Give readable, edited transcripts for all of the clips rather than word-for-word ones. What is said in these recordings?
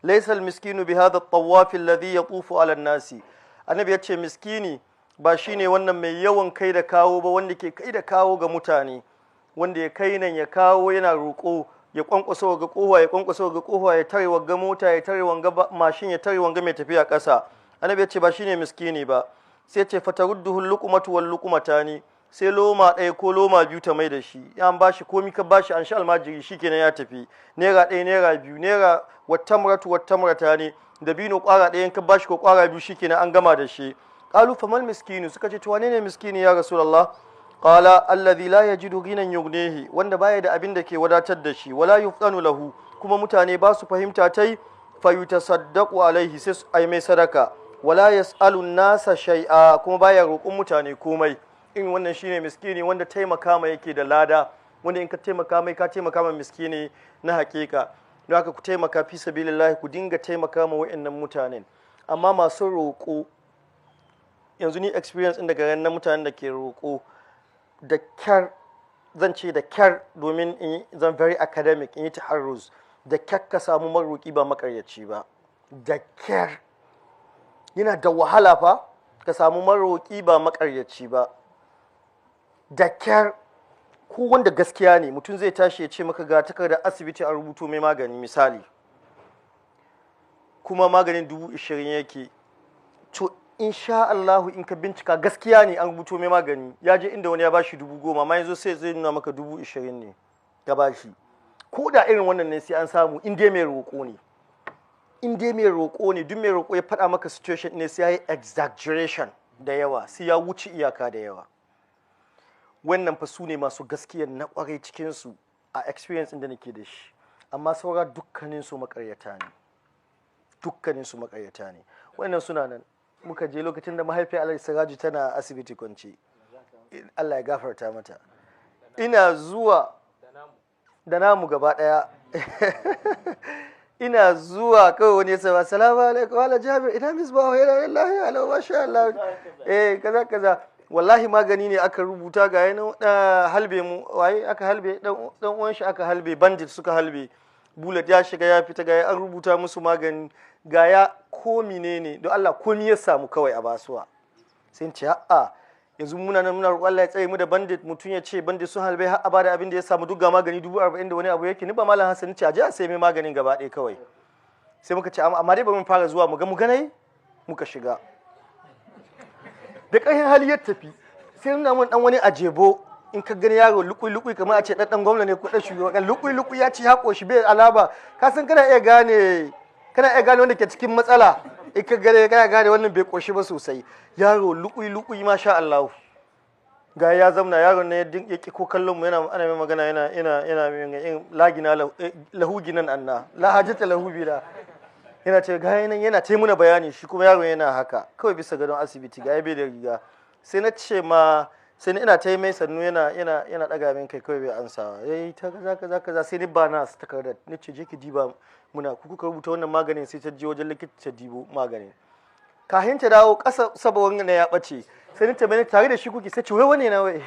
laysal miskinu bi hadha at-tawaf alladhi yatufu ala an-nasi. Annabi ya ce miskini ba shine wannan mai yawan kai da kawo ba, wanda ke kai da kawo ga mutane, wanda ya kai nan ya kawo yana roƙo, ya kwankwaso ga kofa ya kwankwaso ga kofa, ya tare wanga mota, ya tare wanga mashin, ya tare wanga mai tafiya ƙasa. Annabi ya ce ba shine miskini ba. Sai ce fatarudduhu luqmatu wal luqmatani, sai loma ɗaya ko loma biyu ta mai da shi. Ya ba shi komi ka ba shi an sha almajiri shikenan ya tafi. Naira ɗaya naira biyu, naira wattamratu wattamratani, dabino ƙwara ɗaya ka ba shi ko ƙwara biyu shikenan an gama da shi. Qalu famal miskinu, suka ce to wane ne miskini ya rasulullah? Qala alladhi la yajidu ghinan yughnihi, wanda baya da abin da ke wadatar da shi, wala yufdanu lahu, kuma mutane ba su fahimta tai, fayutasaddaqu alaihi, sai su ai mai sadaka, wala yas'alu nasa shay'a, kuma baya roƙon mutane komai. In wannan shine miskini wanda taimaka mai yake da lada, wanda in ka taimaka mai ka taimaka mai miskini na hakika. Don haka ku taimaka fi sabilillah, ku dinga taimaka ma wa'annan mutanen. Amma masu roƙo, yanzu ni experience ɗin daga na mutanen da ke roƙo, da kyar zan ce da kyar, domin zan very academic in yi taharruz, da kyar ka samu maroƙi ba makaryaci ba, da kyar. Yana da wahala fa ka samu maroƙi ba makaryaci ba, da kyar. Ko wanda gaskiya ne mutum zai tashi ya ce maka ga takardar asibiti an rubuto mai magani misali, kuma maganin 20,000 yake, to insha Allahu in ka bincika gaskiya ne an rubuto mai magani, ya je inda wani ya bashi 10,000, amma yanzu sai zai nuna maka 20,000 ne ya bashi. Ko da irin wannan ne sai an samu, in dai mai roƙo ne, in dai mai roƙo ne, duk mai roƙo ya faɗa maka situation ne sai ya yi exaggeration da yawa, sai ya wuce iyaka da yawa. Wannan fa su ne masu gaskiyar na ƙwarai cikinsu a experience da nake da shi, amma saura dukkaninsu makaryata ne, dukkaninsu makaryata ne. Wannan suna nan. Muka je lokacin da mahaifiyar Alhaji Siraju tana asibiti kwance, Allah ya gafarta mata. Ina zuwa da namu gaba ɗaya ina zuwa kawai wani ya ce assalamu alaikum wala Jabir, ina misbahu, yana lillahi ala masha Allah, kaza kaza. Wallahi magani ne aka rubuta, ga yana halbe mu, waye aka halbe dan uwan shi, aka halbe, bandit suka halbe, bullet ya shiga ya fita, ga an rubuta musu magani, ga ya ko menene, don Allah komi ya samu kawai a basuwa. Sai ce a'a yanzu muna nan muna roƙon Allah ya tsaye mu da bandit, mutum ya ce bandit sun halbe har a bada abin da ya samu, duk ga magani 40,000 da wani abu yake. Ni ba malam Hassan ce a je a sai mai maganin gaba ɗaya kawai. Sai muka ce amma dai ba mun fara zuwa mu ganai, muka shiga da ƙarfin hali ya tafi. Sai nuna mun dan wani ajebo, in ka gani yaro lukui kamar a ce dan gwamna ne ko dan shugaban, lukui ya ci haƙo shi bai alaba, ka san kana iya gane wanda ke cikin matsala, in ka gane kana gane wannan bai koshi ba sosai. Yaro lukui masha Allah, ga ya zamna yaron ne ya ki ko kallon mu, yana ana mai magana, yana lagina lahuginan anna la hajata lahubi da, yana ce ga yana ta muna bayani, shi kuma yaron yana haka kawai bisa gadon asibiti, ga bai da riga. Sai na ce ma, sai ina ta yi mai sannu, yana daga min kai kawai bai ansawa, yayi ta kaza. Sai ni ba na su takardar, ni ce je ki diba muna, ku kuka rubuta wannan maganin. Sai ta je wajen likita ta dibo maganin, kahin ta dawo ƙasa saboda na ya ɓace. Sai ni tambaye tare da shi kuke, sai ce wai wane na wai,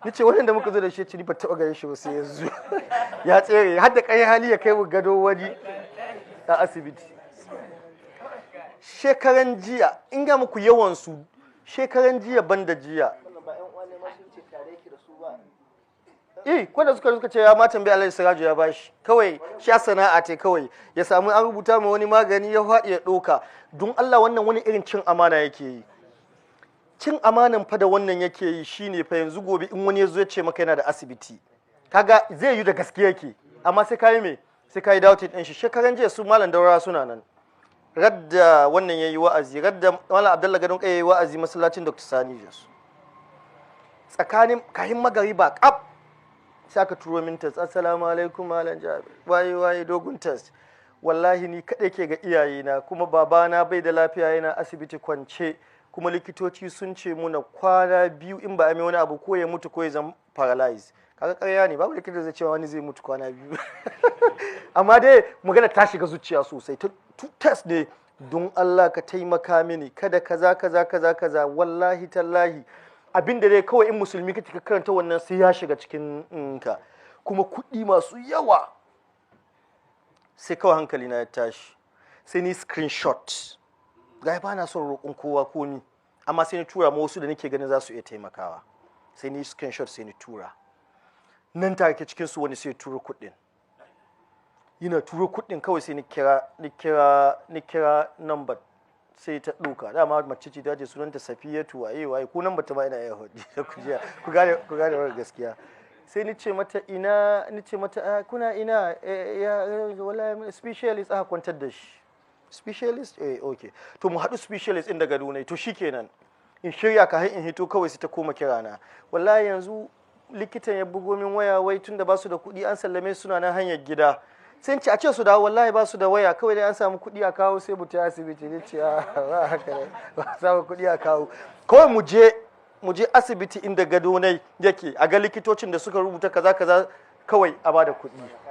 ni ce wannan da muka zo da shi, ce ni ba taɓa ganin shi ba sai yanzu ya tsere, har da kai hali ya kai mu gado wani a asibiti. Shekaran jiya in ga muku yawan su, shekaran jiya banda jiya, kwanda suka ce ya ma tambayi Alhaji Siraju ya bashi, kawai sha sana'a ce kawai ya samu an rubuta ma wani magani ya faɗi ya ɗauka. Don Allah wannan wani irin cin amana yake yi. Cin amanan fa da wannan yake yi shine fa yanzu gobe in wani ya zo ya ce maka yana da asibiti, kaga zai yi da gaske yake, amma sai kai me, sai kai doubting din shi. Shekaran jiya su malam Daura suna nan, radda wannan yayi wa'azi, radda malam Abdullahi Gadon kai yayi wa'azi masallacin Dr. Sani Jos, tsakanin kahin magariba kaf sai aka turo min tas, assalamu alaikum malam Jabir, waye dogon tas. Wallahi ni kaɗai ke ga iyayena, kuma babana bai da lafiya yana asibiti kwance, kuma likitoci sun ce muna kwana 2 in ba a mai wani abu ko ya mutu ko ya zama paralyze. Kaga ƙarya ne, babu likita zai cewa wani zai mutu kwana 2 amma dai magana ta shiga zuciya sosai, ta test ne. Don Allah ka taimaka mini, kada kaza, wallahi tallahi abinda dai kawai in musulmi kake ka karanta wannan sai ya shiga cikin ka, kuma kuɗi masu yawa. Sai kawai hankali na ya tashi, sai ni screenshot ga ba na son roƙon kowa komi amma sai ni tura ma wasu da nake ganin za su iya taimakawa sai ni screenshot sai ni tura nan take cikin su wani sai tura kuɗin yana tura kuɗin kawai sai ni kira number sai ta ɗauka dama mace ce ta ce sunanta Safiyatu waye ko number ta ma ina iya hodi ku gane wannan gaskiya sai ni ce mata kuna ina ya wallahi specialist aka kwantar da shi specialist okay to mu haɗu specialist ɗin daga Dunai to shikenan in shirya ka in hito kawai sai ta koma kirana wallahi yanzu likitan ya bugo min waya wai tunda ba su da kuɗi an sallame suna nan hanyar gida sai ce a ce su dawo wallahi ba su da waya kawai dai an samu kuɗi a kawo sai mutu asibiti ne ce ba haka ne ba samu kuɗi a kawo kawai mu je asibiti inda gado ne yake a ga likitocin da suka rubuta kaza kawai a bada kuɗi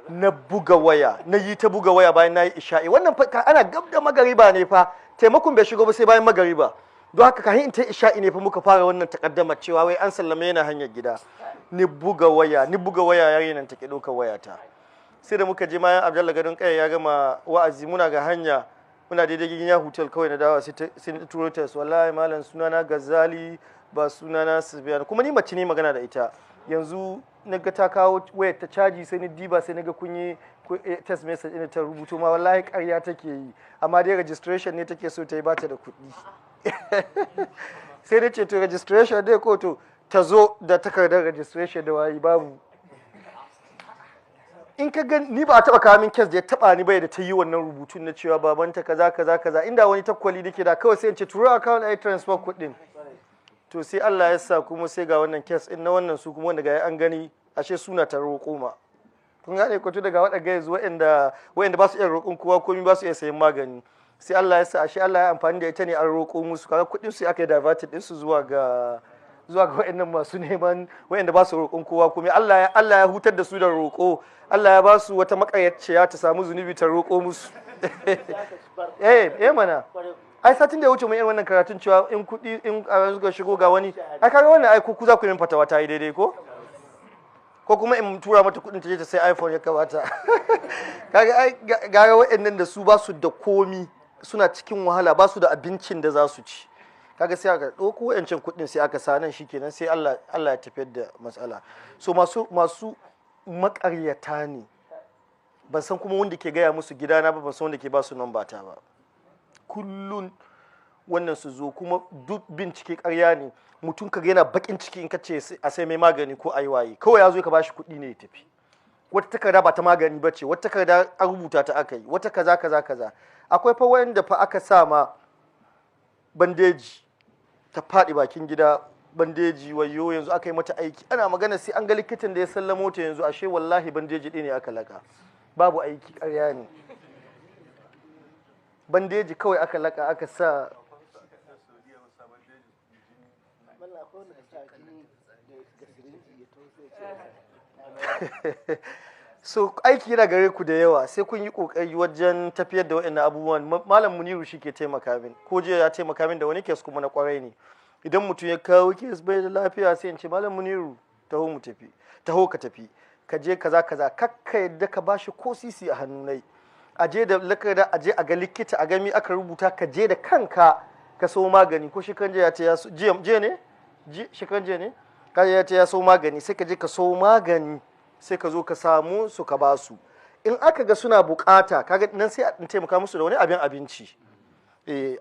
na buga waya na yi ta buga waya bayan na yi isha'i wannan ana gab da magariba ne fa taimakon bai shigo ba sai bayan magariba don haka kafin in ta isha'i ne fa muka fara wannan takaddama cewa wai an sallame yana hanyar gida ni buga waya yarinan take ɗaukar wayata sai da muka je mayan Abdullahi Gadon Kaya ya gama wa'azi muna ga hanya muna daidai gigin ya hotel kawai na dawa sai na turo ta wallahi malam sunana Gazali ba sunana Sufyan kuma ni mace ne magana da ita yanzu naga ta kawo wayar ta caji sai ni diba sai naga kun yi text message ina ta rubuto ma wallahi ƙarya take yi amma dai registration ne take so ta yi bata da kuɗi sai da ce to registration dai ko to ta zo da takardar registration da wayi babu in ka gan ni ba a taba kawo min kes da ya taba ni bai da ta yi wannan rubutun na cewa babanta kaza inda wani takwali dake da kawai sai in ce turo account ai transfer kuɗin to sai Allah ya sa kuma sai ga wannan kes din na wannan su kuma wanda ga an gani ashe suna ta roƙo ma kun gane ko to daga waɗanda yanzu waɗanda ba su iya roƙon kowa komai ba su iya sayan magani sai Allah ya sa ashe Allah ya amfani da ita ne an roƙo musu kaga kuɗin su aka yi diverted din su zuwa ga waɗannan masu neman waɗanda ba su roƙon kowa kuma Allah ya hutar da su da roƙo Allah ya ba su wata makayyaciya ta samu zunubi ta roƙo musu mana ai satin da ya wuce mun yi wannan karatun cewa in kuɗi in a yanzu ga shigo ga wani ai kaga wannan ai ku za ku yi min fatawa ta yi daidai ko kuma in tura mata kuɗin ta je ta sai iPhone ya kamata kaga ai ga waɗannan da su ba su da komi suna cikin wahala ba su da abincin da za su ci kaga sai aka ɗauko wayancin kuɗin sai aka sa nan shikenan sai Allah ya tafiyar da matsala so masu makaryata ne ban san kuma wanda ke gaya musu gidana ba ban san wanda ke ba su namba ta ba kullun wannan su zo kuma duk bincike ƙarya ne mutum kaga yana bakin ciki in ka ce a sai mai magani ko ayi waye kawai ya zo ka bashi kuɗi ne ya tafi wata takarda ba ta magani ba ce wata takarda an rubuta ta aka yi wata kaza akwai fa wanda fa aka sa ma bandeji ta faɗi bakin gida bandeji wayo yanzu aka yi mata aiki ana magana sai an ga likitan da ya sallamo ta yanzu ashe wallahi bandeji ɗin ne aka laka babu aiki ƙarya ne bandeji kawai aka laka aka sa so aiki yana gare ku da yawa sai kun yi kokari wajen tafiyar da waɗannan abubuwan malam Muniru shi ke taimaka min ko je ya taimaka min da wani kes kuma na kwarai ne idan mutum ya kawo kes bai da lafiya sai in ce malam Muniru taho ka tafi ka je kaza kakka yadda ka bashi ko sisi a hannunai aje da lakarda aje a ga likita a gami aka rubuta ka je da kanka ka so magani ko shekaran je ya ce ya so shekaran je ne ka ya ce ya so magani sai ka je ka so magani sai ka zo ka samu su ka ba su in aka ga suna bukata kaga nan sai a taimaka musu da wani abinci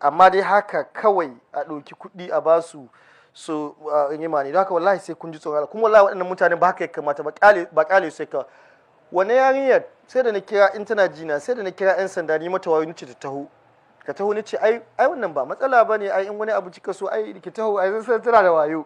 amma dai haka kawai a ɗauki kuɗi a ba su in yi mani don haka wallahi sai kun ji tsoron kuma wallahi waɗannan mutane ba haka ya kamata ba ƙale sai ka wani yarinyar sai da na kira in tana jina sai da na kira 'yan sanda ni mata wayo nace ta taho nace ai wannan ba matsala bane ai in wani abu kika so ai ki taho ai sai tana da wayo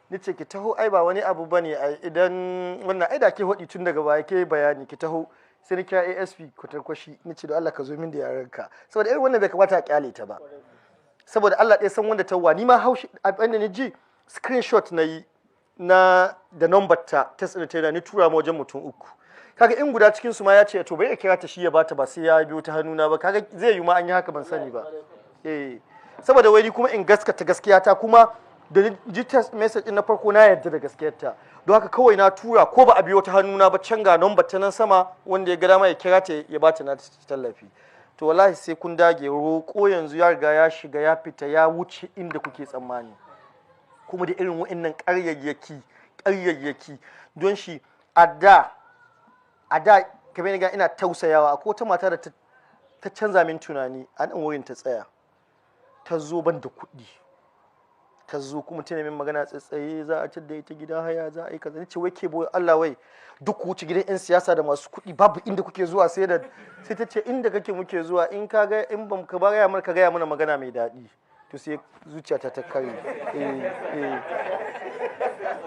nace ki taho ai ba wani abu bane ai idan wannan ai da ke hodi tun daga baya ke bayani ki taho sai ni kira ASP kwatarkwashi nace da Allah ka zo min da yaranka saboda irin wannan bai kamata a kyale ta ba saboda Allah ɗaya san wanda tawwa ni ma haushi abinda ni ji screenshot na yi na da number ta test ɗin ta ni tura ma wajen mutum 3 kaga in guda cikin su ma ya ce to bai kira ta shi ya bata ba sai ya biyo ta hannuna ba kaga zai yi ma an yi haka ban sani ba saboda wai ni kuma in gaskata gaskiya ta kuma da ji test message na farko na yarda da gaskiyarta don haka kawai na tura ko ba a biyo ta hannuna ba can ga number ta nan sama wanda ya ga dama ya kira ta ya bata na tallafi to wallahi sai kun dage. Roƙo yanzu ya riga ya shiga ya fita ya wuce inda kuke tsammani, kuma da irin wa'annan ƙaryayyaki don shi a da kamar ga ina tausayawa. Akwai wata mata da ta canza min tunani a nan wurin ta tsaya, ta zo ban da kuɗi, ta zo kuma tana min magana tsatsaye za a tada ita gidan haya za a yi kaza. Nace wai ke boye Allah wai duk ku wuce gidan 'yan siyasa da masu kuɗi babu inda kuke zuwa sai ta ce inda kake muke zuwa in ka ga in ban ka gaya mana ka gaya mana magana mai daɗi. To sai zuciyata ta kare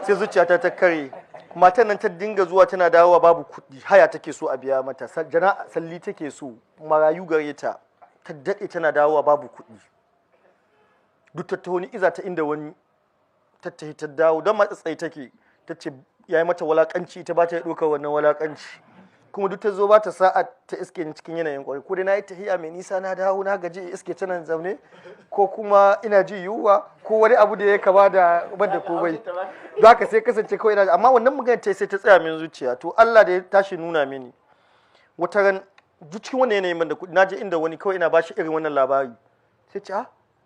sai zuciyata ta kare. Matan nan ta dinga zuwa tana dawowa babu kuɗi, haya take so a biya mata, salli take so, marayu gare ta daɗe tana dawowa babu kuɗi. Duk ta wani iza ta inda wani tattahi ta dawo don matsatsai take, ta ce ya yi mata walakanci, ita ba ta ɗaukar wannan walakanci. Kuma duk ta zo ba ta sa'a ta iske ni cikin yanayin ƙwari, ko dai na yi tahiya mai nisa na dawo na gaji iske ta nan zaune, ko kuma ina ji yiwuwa ko wani abu da ya kama da banda komai. Don haka sai kasance kawai ina, amma wannan magana ta sai ta tsaya min zuciya. To Allah da ya tashi nuna mini wata ran duk cikin wannan yanayin da kuɗi, na je inda wani kawai ina bashi irin wannan labari, sai ce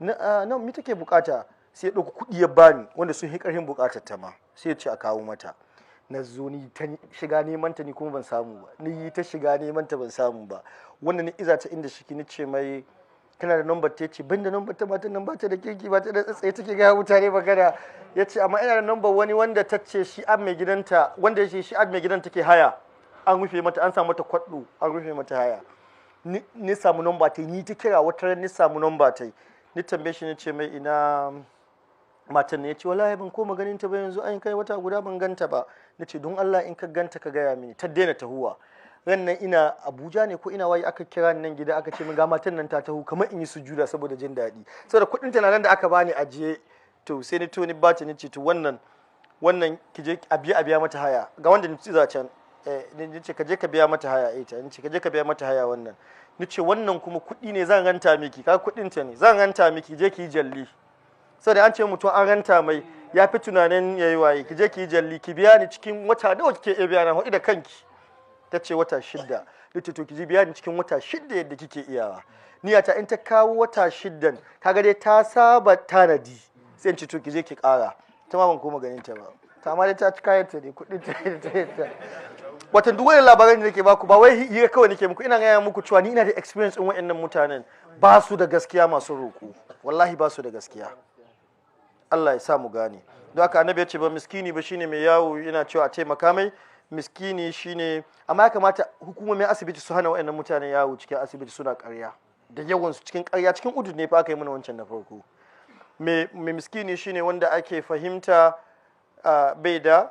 na mi take bukata, sai ya ɗauki kuɗi ya bani wanda sun yi ƙarfin bukatar ta ma, sai ya ce a kawo mata. Na zo ni ta shiga neman ta ni kuma ban samu ba, ni yi ta shiga neman ta ban samu ba. Wannan ni iza ta inda shiki ni ce mai kana da number ta, ce ban da number ta, matan nan ba ta da kirki, ba ta da tsatsaye, take ga mutane magana. Ya ce amma ina da number wani wanda ta ce shi an mai gidanta, wanda ya ce shi an mai gidanta take haya, an rufe mata, an samu mata kwaɗo, an rufe mata haya. Ni samu number ta, ni ta kira wata ran ni samu number ta, ni tambaye shi ni ce mai ina matan ne. Ya ce wallahi ban koma ganin ta ba yanzu, an kai wata guda ban ganta ba. Na ce don Allah in ka ganta ka gaya mini. Ta daina tahuwa. Ran nan ina Abuja ne ko ina waye aka kira ni nan gida aka ce min ga matan nan ta tahu, kamar in yi sujuda saboda jin daɗi, saboda kuɗin ta nan da aka bani ajiye. To sai ni to ni ba ta ni ce to wannan ki je a biya mata haya, ga wanda ni tsiza can ni ce ka je ka biya mata haya ita, ni ce ka je ka biya mata haya wannan, ni ce wannan kuma kuɗi ne zan ranta miki, ka kuɗin ta ne zan ranta miki, je ki yi jalli. Saboda an ce mutum an ranta mai ya fi tunanin yayi waye, ki je ki yi jalli ki biya ni cikin wata nawa kike iya biya na hudu da kanki. Ta ce wata 6. Nace to ki je biya ni cikin wata 6 yadda kike iyawa. Niyata in ta kawo wata 6 kaga dai ta saba tanadi, sai in ce to ki je ki ƙara. Ta ma ban koma ganin ta ba. Ta ma dai ta ci kayan ta ne, kuɗin ta. Watan duk wani labaran da nake baku ba wai hira kawai nake muku, ina gaya muku cewa ni ina da experience in wa'annan mutanen ba su da gaskiya masu roƙo, wallahi ba su da gaskiya. Allah ya sa mu gane. Don haka annabi ya ce ba miskini ba shine mai yawo yana cewa a taimaka mai, miskini shine, amma ya kamata hukumomin asibiti su hana wa'annan mutane yawo cikin asibiti suna ƙarya, da yawan su cikin ƙarya. Cikin udud ne fa aka yi mana wancan na farko. Mai miskini shine wanda ake fahimta bai da,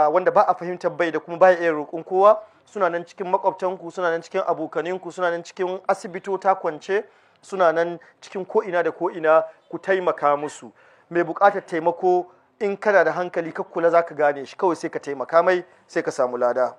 wanda ba a fahimtar bai da kuma ba ya iya roƙon kowa. Suna nan cikin makwabtanku, suna nan cikin abokaninku, suna nan cikin asibitota kwance, suna nan cikin ko'ina da ko'ina, ku taimaka musu. Mai buƙatar taimako in kana da hankali ka kula za ka gane shi, kawai sai ka taimaka mai sai ka samu lada.